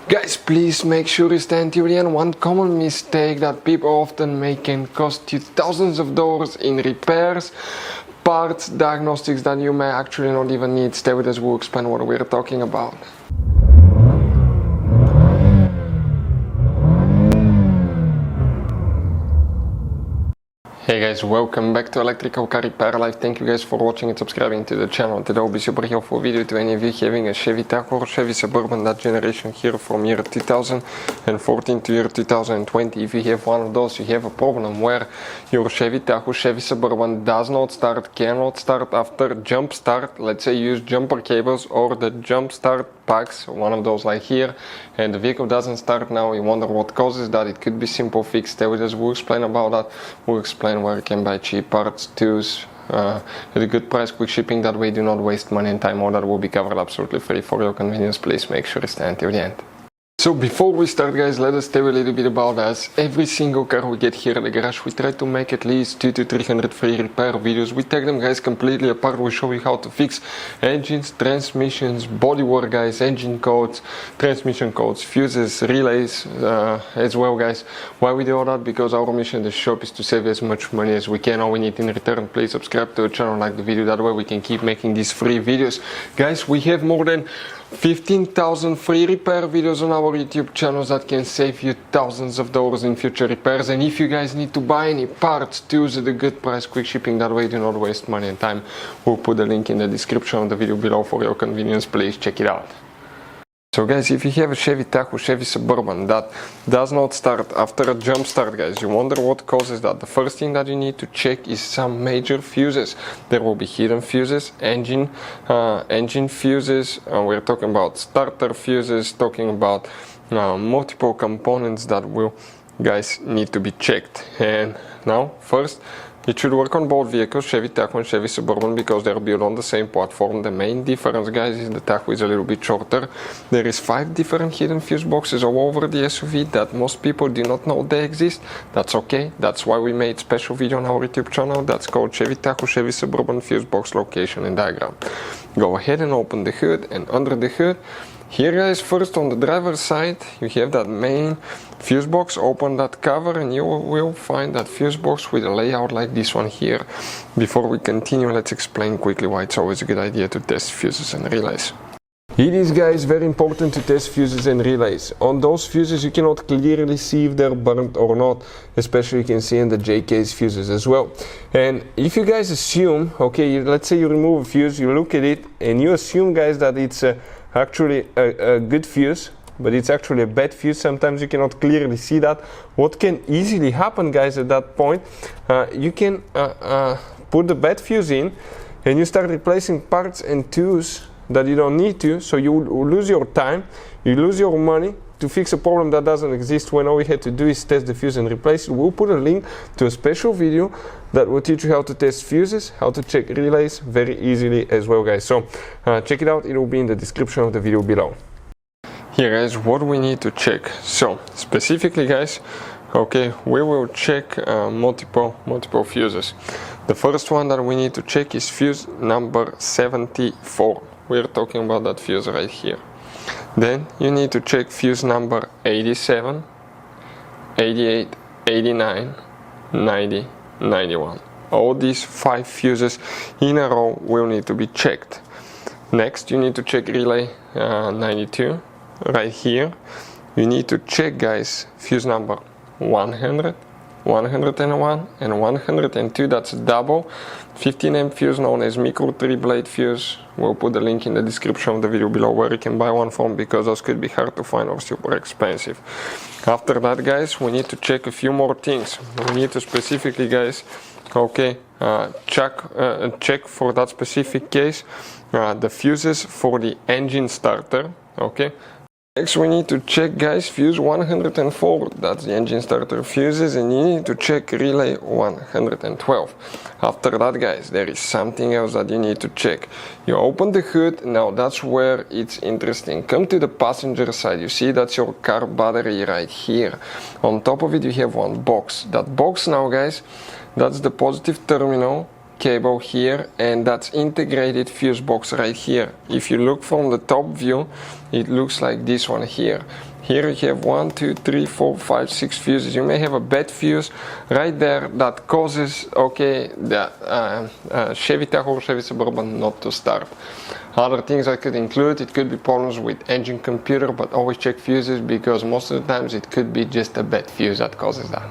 Guys, please make sure you stand till the end. One common mistake that people often make can cost you thousands of dollars in repairs, parts, diagnostics that you may actually not even need. Stay with us, we'll explain what we're talking about. Hey guys, welcome back to Electrical Car Repair Life. Thank you guys for watching and subscribing to the channel. Today will be super helpful video to any of you having a Chevy Tahoe or Chevy Suburban, that generation here from year 2014 to year 2020. If you have one of those, you have a problem where your Chevy Tahoe, Chevy Suburban does not start, cannot start after Jumpstart. Let's say you use jumper cables or the Jumpstart packs, one of those like here, and the vehicle doesn't start now. You wonder what causes that. It could be simple fix. Stay with us, we'll explain about that. We'll explain where you can buy cheap parts, tools, at a good price, quick shipping. That way do not waste money and time. All that will be covered absolutely free for your convenience. Please make sure you stay until the end. So before we start, guys, let us tell you a little bit about us. Every single car we get here at the garage, we try to make at least 200 to 300 free repair videos. We take them, guys, completely apart. We show you how to fix engines, transmissions, bodywork, guys, engine codes, transmission codes, fuses, relays, as well, guys. Why we do all that? Because our mission in the shop is to save as much money as we can. All we need in return, please subscribe to the channel, like the video. That way we can keep making these free videos. Guys, we have more than 15,000 free repair videos on our YouTube channels that can save you thousands of dollars in future repairs. And if you guys need to buy any parts, tools at a good price, quick shipping, that way do not waste money and time. We'll put the link in the description of the video below for your convenience. Please check it out. So guys, if you have a Chevy Tahoe, Chevy Suburban that does not start after a jump start, guys, you wonder what causes that. The first thing that you need to check is some major fuses. There will be hidden fuses, engine fuses, we're talking about starter fuses, talking about multiple components that will, guys, need to be checked. And now, first, it should work on both vehicles, Chevy Tahoe and Chevy Suburban, because they're built on the same platform. The main difference, guys, is the Tahoe is a little bit shorter. There is 5 different hidden fuse boxes all over the SUV that most people do not know they exist. That's okay. That's why we made special video on our YouTube channel. That's called Chevy Tahoe, Chevy Suburban fuse box location and diagram. Go ahead and open the hood, and under the hood, here, guys, first on the driver's side, you have that main fuse box. Open that cover and you will find that fuse box with a layout like this one here. Before we continue, let's explain quickly why it's always a good idea to test fuses and relays. It is, guys, very important to test fuses and relays. On those fuses you cannot clearly see if they're burnt or not, especially you can see in the J-case fuses as well. And if you guys assume, okay, let's say you remove a fuse, you look at it and you assume, guys, that it's actually a good fuse, but it's actually a bad fuse. Sometimes you cannot clearly see that. What can easily happen, guys, at that point, you can put the bad fuse in and you start replacing parts and tools that you don't need to, so you lose your time, you lose your money to fix a problem that doesn't exist, when all we had to do is test the fuse and replace it. We'll put a link to a special video that will teach you how to test fuses, how to check relays very easily as well, guys. So check it out, it will be in the description of the video below. Here, guys, what we need to check. So specifically, guys, okay, we will check multiple fuses. The first one that we need to check is fuse number 74. We're talking about that fuse right here. Then you need to check fuse number 87, 88, 89, 90, 91. All these 5 fuses in a row will need to be checked. Next, you need to check relay 92 right here. You need to check, guys, fuse number 100, 101 and 102. That's a double 15 amp fuse known as micro 3-blade fuse. We'll put the link in the description of the video below where you can buy one from, because those could be hard to find or super expensive. After that, guys, we need to check a few more things. We need to specifically, guys, okay, check for that specific case the fuses for the engine starter. Okay. Next, we need to check, guys, fuse 104, that's the engine starter fuses, and you need to check relay 112. After that, guys, there is something else that you need to check. You open the hood, now that's where it's interesting. Come to the passenger side, you see that's your car battery right here. On top of it you have one box. That box now, guys, that's the positive terminal cable here, and that's integrated fuse box right here. If you look from the top view, it looks like this one here. Here you have 1, 2, 3, 4, 5, 6 fuses. You may have a bad fuse right there that causes, okay, the Chevy Tahoe, Chevy Suburban not to start. Other things I could include, it could be problems with engine computer, but always check fuses because most of the times it could be just a bad fuse that causes that.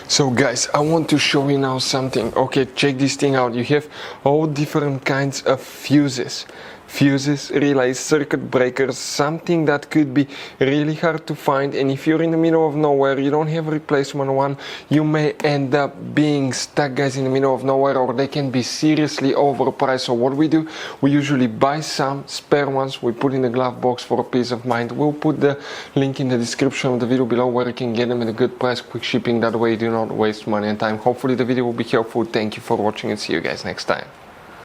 So guys, I want to show you now something. Okay, check this thing out. You have all different kinds of fuses. Fuses, relays, circuit breakers, something that could be really hard to find, and if you're in the middle of nowhere, you don't have a replacement one, you may end up being stuck, guys, in the middle of nowhere, or they can be seriously overpriced. So what we do, we usually buy some spare ones, we put in the glove box for a peace of mind. We'll put the link in the description of the video below where you can get them at a good price, quick shipping, that way you do not waste money and time. Hopefully the video will be helpful. Thank you for watching and see you guys next time.